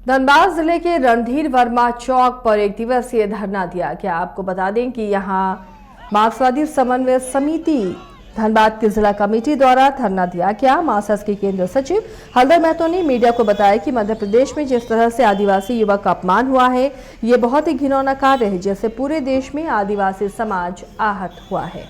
धनबाद जिले के रणधीर वर्मा चौक पर एक दिवसीय धरना दिया गया। आपको बता दें कि यहां मार्क्सवादी समन्वय समिति धनबाद की जिला कमेटी द्वारा धरना दिया गया। मार्क्सवादी के केंद्रीय सचिव हलधर महतो ने मीडिया को बताया कि मध्य प्रदेश में जिस तरह से आदिवासी युवक का अपमान हुआ है, ये बहुत ही घिनौना कार्य है, जिससे पूरे देश में आदिवासी समाज आहत हुआ है।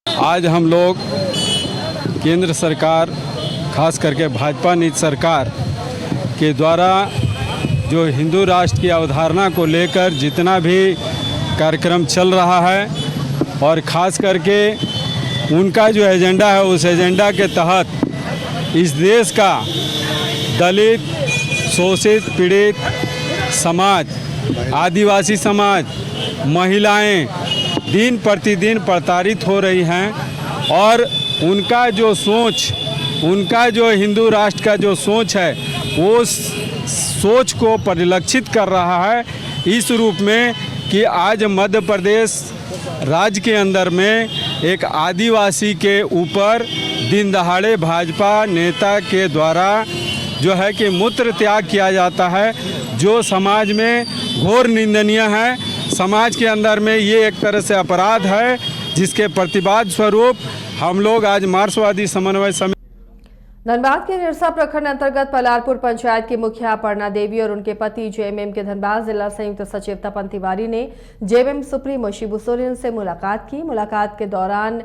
आज हम लोग केंद्र सरकार, खास करके भाजपा नीति सरकार के द्वारा जो हिंदू राष्ट्र की अवधारणा को लेकर जितना भी कार्यक्रम चल रहा है और ख़ास करके उनका जो एजेंडा है, उस एजेंडा के तहत इस देश का दलित, शोषित, पीड़ित समाज, आदिवासी समाज, महिलाएं दिन प्रतिदिन प्रताड़ित हो रही हैं और उनका जो सोच, उनका जो हिंदू राष्ट्र का जो सोच है, वो सोच को परिलक्षित कर रहा है इस रूप में कि आज मध्य प्रदेश राज्य के अंदर में एक आदिवासी के ऊपर दिन दहाड़े भाजपा नेता के द्वारा जो है कि मूत्र त्याग किया जाता है, जो समाज में घोर निंदनीय है। समाज के अंदर में ये एक तरह से अपराध है, जिसके प्रतिवाद स्वरूप हम लोग आज मार्क्सवादी समन्वय समिति धनबाद के निरसा प्रखंड अंतर्गत पलारपुर पंचायत की मुखिया अपर्णा देवी और उनके पति जेएमएम के धनबाद जिला संयुक्त सचिव तपन तिवारी ने जेएमएम सुप्रीमो शिबू सोरेन से मुलाकात की। मुलाकात के दौरान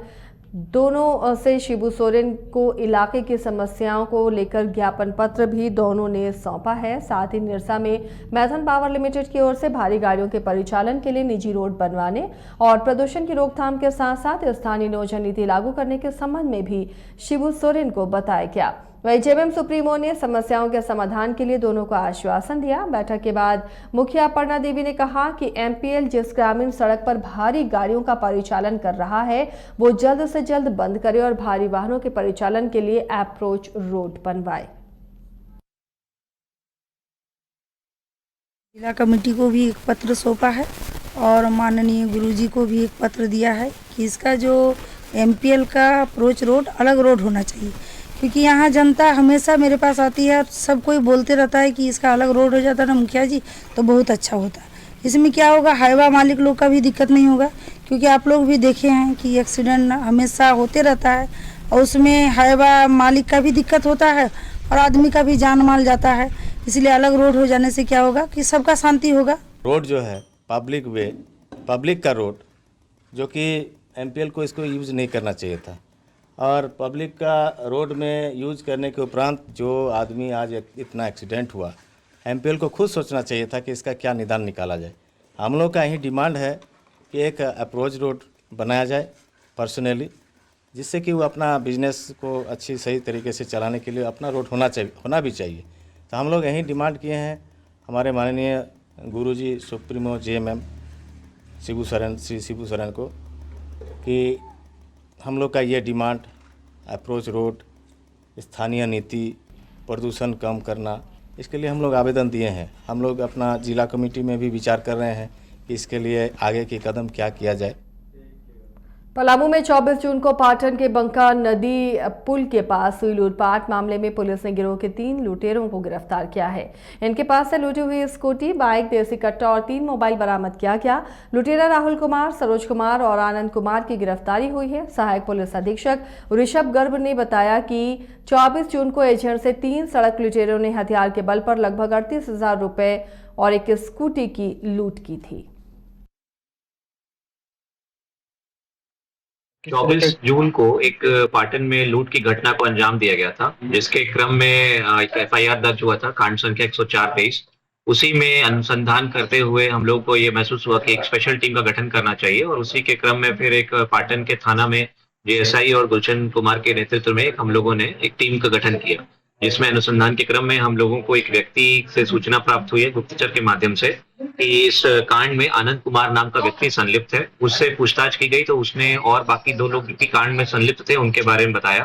दोनों से शिबू सोरेन को इलाके की समस्याओं को लेकर ज्ञापन पत्र भी दोनों ने सौंपा है। साथ ही निरसा में मैथन पावर लिमिटेड की ओर से भारी गाड़ियों के परिचालन के लिए निजी रोड बनवाने और प्रदूषण की रोकथाम के साथ साथ स्थानीय नियोजन नीति लागू करने के संबंध में भी शिबू सोरेन को बताया गया। वहीं जेएमएम सुप्रीमो ने समस्याओं के समाधान के लिए दोनों को आश्वासन दिया। बैठक के बाद मुखिया अपर्णा देवी ने कहा कि एमपीएल जिस ग्रामीण सड़क पर भारी गाड़ियों का परिचालन कर रहा है, वो जल्द से जल्द बंद करे और भारी वाहनों के परिचालन के लिए अप्रोच रोड बनवाए। जिला कमेटी को भी एक पत्र सौंपा है और माननीय गुरुजी को भी एक पत्र दिया है कि इसका जो एमपीएल का अप्रोच रोड अलग रोड होना चाहिए, क्योंकि यहाँ जनता हमेशा मेरे पास आती है, सब कोई बोलते रहता है कि इसका अलग रोड हो जाता ना मुखिया जी तो बहुत अच्छा होता। इसमें क्या होगा, हाईवा मालिक लोग का भी दिक्कत नहीं होगा, क्योंकि आप लोग भी देखे हैं कि एक्सीडेंट हमेशा होते रहता है और उसमें हाईवा मालिक का भी दिक्कत होता है और आदमी का भी जान माल जाता है। इसलिए अलग रोड हो जाने से क्या होगा कि सबका शांति होगा। रोड जो है पब्लिक वे, पब्लिक का रोड, जो कि एमपीएल को इसको यूज़ नहीं करना चाहिए था और पब्लिक का रोड में यूज करने के उपरांत जो आदमी आज इतना एक्सीडेंट हुआ, एमपीएल को खुद सोचना चाहिए था कि इसका क्या निदान निकाला जाए। हम लोग का यही डिमांड है कि एक अप्रोच रोड बनाया जाए पर्सनली, जिससे कि वो अपना बिजनेस को अच्छी सही तरीके से चलाने के लिए अपना रोड होना भी चाहिए। तो हम लोग यही डिमांड किए हैं हमारे माननीय गुरुजी सुप्रीमो जेएमएम शिबू सोरेन, श्री शिबू सोरेन को, कि हम लोग का ये डिमांड अप्रोच रोड, स्थानीय नीति, प्रदूषण कम करना, इसके लिए हम लोग आवेदन दिए हैं। हम लोग अपना जिला कमेटी में भी विचार कर रहे हैं कि इसके लिए आगे के कदम क्या किया जाए। पलामू में 24 जून को पाटन के बंका नदी पुल के पास हुई लूटपाट मामले में पुलिस ने गिरोह के 3 लुटेरों को गिरफ्तार किया है। इनके पास से लूटी हुई स्कूटी, बाइक, देसी कट्टा और 3 मोबाइल बरामद किया गया। लुटेरा राहुल कुमार, सरोज कुमार और आनंद कुमार की गिरफ्तारी हुई है। सहायक पुलिस अधीक्षक ऋषभ गर्ग ने बताया कि 24 जून को एजेंट से 3 सड़क लुटेरों ने हथियार के बल पर लगभग 38,000 रुपए और एक स्कूटी की लूट की थी। 24 जून को एक पाटन में लूट की घटना को अंजाम दिया गया था, जिसके क्रम में एक एफआईआर दर्ज हुआ था, कांड संख्या 104-23। उसी में अनुसंधान करते हुए हम लोग को ये महसूस हुआ कि एक स्पेशल टीम का गठन करना चाहिए और उसी के क्रम में फिर एक पाटन के थाना में जेएसआई और गुलशन कुमार के नेतृत्व में हम लोगों ने एक टीम का गठन किया, जिसमें अनुसंधान के क्रम में हम लोगों को एक व्यक्ति से सूचना प्राप्त हुई है गुप्तचर के माध्यम से कि इस कांड में आनंद कुमार नाम का व्यक्ति संलिप्त है। उससे पूछताछ की गई तो उसने और बाकी 2 लोग भी कांड में संलिप्त थे उनके बारे में बताया।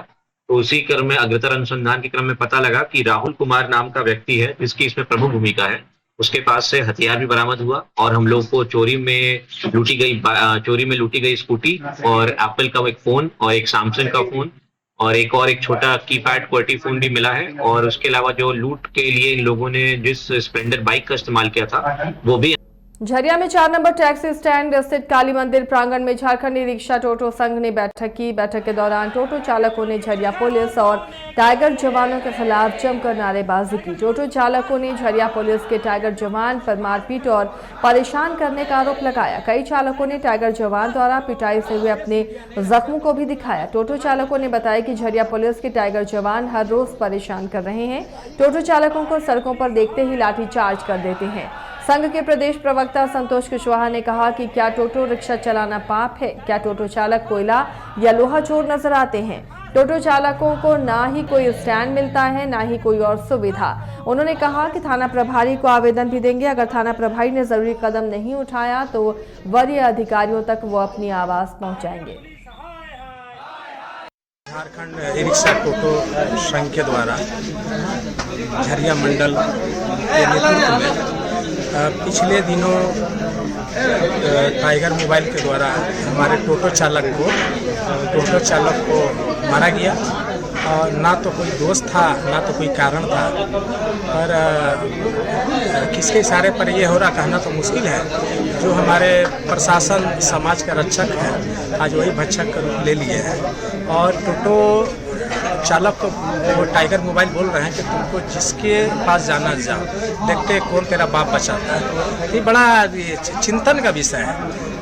तो उसी क्रम में अग्रतर अनुसंधान के क्रम में पता लगा कि राहुल कुमार नाम का व्यक्ति है जिसकी इसमें प्रमुख भूमिका है उसके पास से हथियार भी बरामद हुआ और हम लोग को चोरी में लूटी गई स्कूटी और एप्पल का एक फोन और एक सैमसंग का फोन और एक छोटा कीपैड क्वालिटी फोन भी मिला है। और उसके अलावा जो लूट के लिए इन लोगों ने जिस स्प्लेंडर बाइक का इस्तेमाल किया था वो भी। झरिया में 4 नंबर टैक्सी स्टैंड स्थित काली मंदिर प्रांगण में झारखंडी रिक्शा टोटो संघ ने बैठक की। बैठक के दौरान टोटो चालकों ने झरिया पुलिस और टाइगर जवानों के खिलाफ जमकर नारेबाजी की। टोटो चालकों ने झरिया पुलिस के टाइगर जवान पर मारपीट और परेशान करने का आरोप लगाया। कई चालकों ने टाइगर जवान द्वारा पिटाई से हुए अपने जख्मों को भी दिखाया। टोटो चालकों ने बताया कि झरिया पुलिस के टाइगर जवान हर रोज परेशान कर रहे हैं। टोटो चालकों को सड़कों पर देखते ही लाठीचार्ज कर देते हैं। संघ के प्रदेश प्रवक्ता संतोष कुशवाहा ने कहा कि क्या टोटो रिक्शा चलाना पाप है? क्या टोटो चालक कोयला या लोहा चोर नजर आते हैं? टोटो चालकों को ना ही कोई स्टैंड मिलता है, ना ही कोई और सुविधा। उन्होंने कहा कि थाना प्रभारी को आवेदन भी देंगे। अगर थाना प्रभारी ने जरूरी कदम नहीं उठाया तो वरीय अधिकारियों तक वो अपनी आवाज पहुंचाएंगे। झारखंड ई रिक्शा टोटो संघ के द्वारा झरिया मंडल के नेतृत्व में पिछले दिनों टाइगर मोबाइल के द्वारा हमारे टोटो चालक को मारा गया और ना तो कोई दोस्त था ना तो कोई कारण था। और किसके इशारे पर ये हो रहा कहना तो मुश्किल है। जो हमारे प्रशासन समाज का रक्षक है आज वही भक्षक का रूप ले लिए हैं। और टोटो चालक को वो टाइगर मोबाइल बोल रहे हैं कि तुमको जिसके पास जाना जाओ, देखते कौन तेरा बाप बचाता है। ये बड़ा चिंतन का विषय है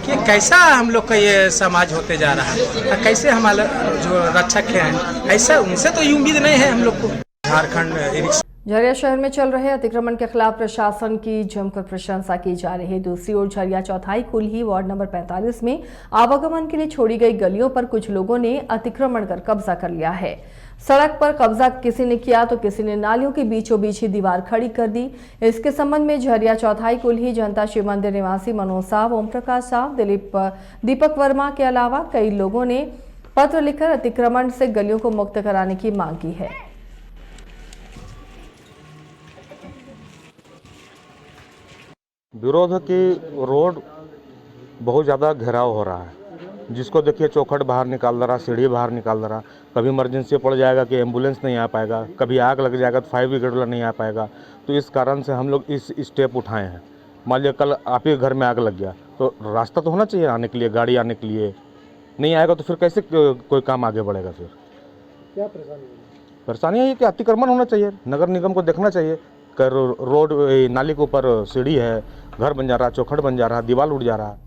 कि कैसा हम लोग का ये समाज होते जा रहा है। कैसे हमारे जो रक्षक हैं ऐसा उनसे तो ये उम्मीद नहीं है हम लोग को। झारखंड झरिया शहर में चल रहे अतिक्रमण के खिलाफ प्रशासन की जमकर प्रशंसा की जा रही है। दूसरी ओर झरिया चौथाई कुल्ही वार्ड नंबर 45 में आवागमन के लिए छोड़ी गई गलियों पर कुछ लोगों ने अतिक्रमण कर कब्जा कर लिया है। सड़क पर कब्जा किसी ने किया तो किसी ने नालियों के बीचों बीच ही दीवार खड़ी कर दी। इसके संबंध में झरिया चौथाई कुल्ही जनता शिव मंदिर निवासी मनोज साव, ओम प्रकाश साव, दीपक वर्मा के अलावा कई लोगों ने पत्र लिखकर अतिक्रमण से गलियों को मुक्त कराने की मांग की है। विरोध है कि रोड बहुत ज़्यादा घेराव हो रहा है, जिसको देखिए चौखट बाहर निकाल रहा, सीढ़ी बाहर निकाल रहा। कभी इमरजेंसी पड़ जाएगा कि एम्बुलेंस नहीं आ पाएगा, कभी आग लग जाएगा तो फायर ब्रिगेड वाला नहीं आ पाएगा। तो इस कारण से हम लोग इस स्टेप उठाए हैं। मान लिया कल आप ही घर में आग लग गया तो रास्ता तो होना चाहिए आने के लिए, गाड़ी आने के लिए। नहीं आएगा तो फिर कैसे कोई काम आगे बढ़ेगा? फिर क्या परेशानी है कि अतिक्रमण होना चाहिए। नगर निगम को देखना चाहिए कि रोड नाली के ऊपर सीढ़ी है, घर बन जा रहा, चौखट बन जा रहा, दीवार उड़ जा रहा।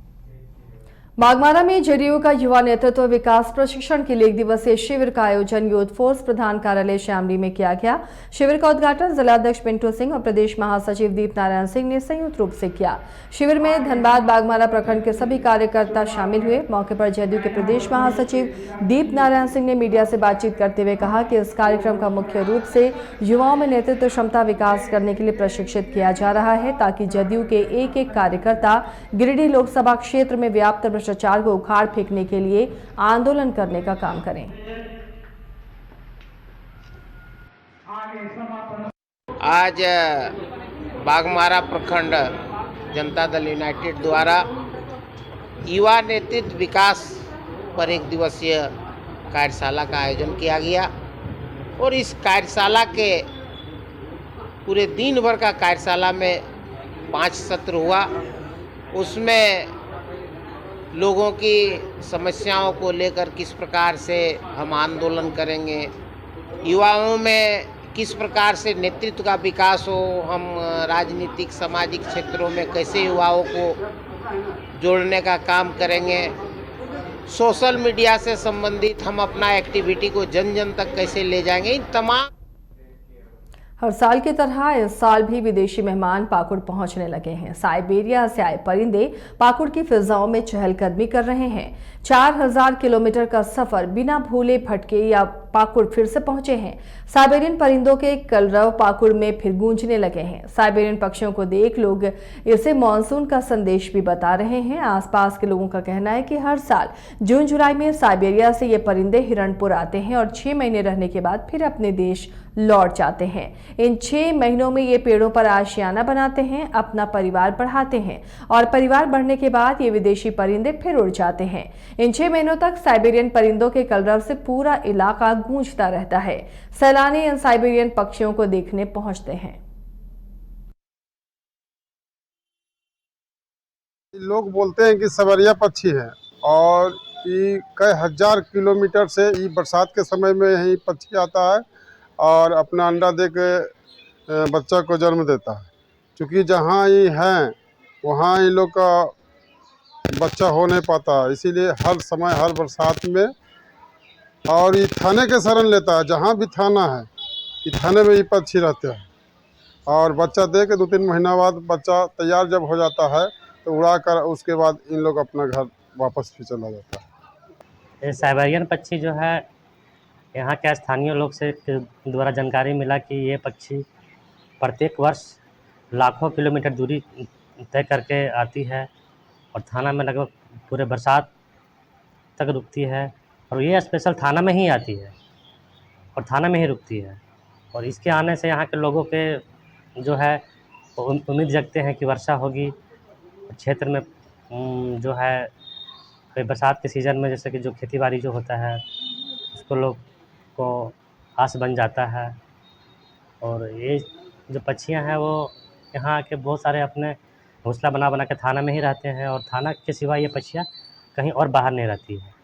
बागमारा में जेडीयू का युवा नेतृत्व विकास प्रशिक्षण के लिए 1 दिवसीय शिविर का आयोजन यूथ फोर्स प्रधान कार्यालय श्यामली में किया गया। शिविर का उद्घाटन जिलाध्यक्ष पिंटू सिंह और प्रदेश महासचिव दीप नारायण सिंह ने संयुक्त रूप से किया। शिविर में धनबाद बागमारा प्रखंड के सभी कार्यकर्ता शामिल हुए। मौके पर जेडीयू के प्रदेश महासचिव दीप नारायण सिंह ने मीडिया से बातचीत करते हुए कहा कि इस कार्यक्रम का मुख्य रूप से युवाओं में नेतृत्व क्षमता विकास करने के लिए प्रशिक्षित किया जा रहा है, ताकि जेडीयू के एक एक कार्यकर्ता गिरिडीह लोकसभा क्षेत्र में व्याप्त भ्रष्टाचार को उखाड़ फेंकने के लिए आंदोलन करने का काम करें। आज बागमारा प्रखंड जनता दल यूनाइटेड द्वारा युवा नेतृत्व विकास पर 1 दिवसीय कार्यशाला का आयोजन किया गया और इस कार्यशाला के पूरे दिन भर का कार्यशाला में 5 सत्र हुआ। उसमें लोगों की समस्याओं को लेकर किस प्रकार से हम आंदोलन करेंगे, युवाओं में किस प्रकार से नेतृत्व का विकास हो, हम राजनीतिक सामाजिक क्षेत्रों में कैसे युवाओं को जोड़ने का काम करेंगे, सोशल मीडिया से संबंधित हम अपना एक्टिविटी को जन जन तक कैसे ले जाएंगे, इन तमाम। हर साल की तरह इस साल भी विदेशी मेहमान पाकुड़ पहुंचने लगे हैं। साइबेरिया से आए परिंदे पाकुड़ की फिजाओं में चहलकदमी कर रहे हैं। 4000 किलोमीटर का सफर बिना भूले भटके या पाकुड़ फिर से पहुंचे हैं। साइबेरियन परिंदों के कलरव पाकुड़ में फिर गूंजने लगे हैं। साइबेरियन पक्षियों को देख लोग इसे मानसून का संदेश भी बता रहे हैं। आसपास के लोगों का कहना है कि हर साल जून जुलाई में साइबेरिया से ये परिंदे हिरणपुर आते हैं और 6 महीने रहने के बाद फिर अपने देश लौट जाते हैं। इन 6 महीनों में ये पेड़ों पर आशियाना बनाते हैं, अपना परिवार बढ़ाते हैं और परिवार बढ़ने के बाद ये विदेशी परिंदे फिर उड़ जाते हैं। इन 6 महीनों तक साइबेरियन परिंदों के कलरव से पूरा इलाका गूंजता रहता है। सैलानी इन साइबेरियन पक्षियों को देखने पहुंचते हैं। लोग बोलते हैं कि सवरिया पक्षी है और ये कई हजार किलोमीटर से ये बरसात के समय में यही पक्षी आता है और अपना अंडा दे के बच्चा को जन्म देता है। क्योंकि जहाँ ये हैं वहाँ ये लोग का बच्चा हो नहीं पाता, इसीलिए हर समय हर बरसात में और ये थाने के शरण लेता है। जहाँ भी थाना है ये थाने में ये पक्षी रहते हैं और बच्चा दे के 2-3 महीना बाद बच्चा तैयार जब हो जाता है तो उड़ा कर उसके बाद इन लोग अपना घर वापस भी चला जाता है। ये साइबेरियन पक्षी जो है, यहाँ के स्थानीय लोग से द्वारा जानकारी मिला कि ये पक्षी प्रत्येक वर्ष लाखों किलोमीटर दूरी तय करके आती है और थाना में लगभग पूरे बरसात तक रुकती है और ये स्पेशल थाना में ही आती है और थाना में ही रुकती है। और इसके आने से यहाँ के लोगों के जो है उम्मीद जगते हैं कि वर्षा होगी क्षेत्र में। जो है कोई बरसात के सीज़न में जैसे कि जो खेती बाड़ी जो होता है उसको लोग को आस बन जाता है। और ये जो पक्षियाँ हैं वो यहाँ के बहुत सारे अपने घोंसला बना के थाना में ही रहते हैं और थाना के सिवा ये पक्षियाँ कहीं और बाहर नहीं रहती है।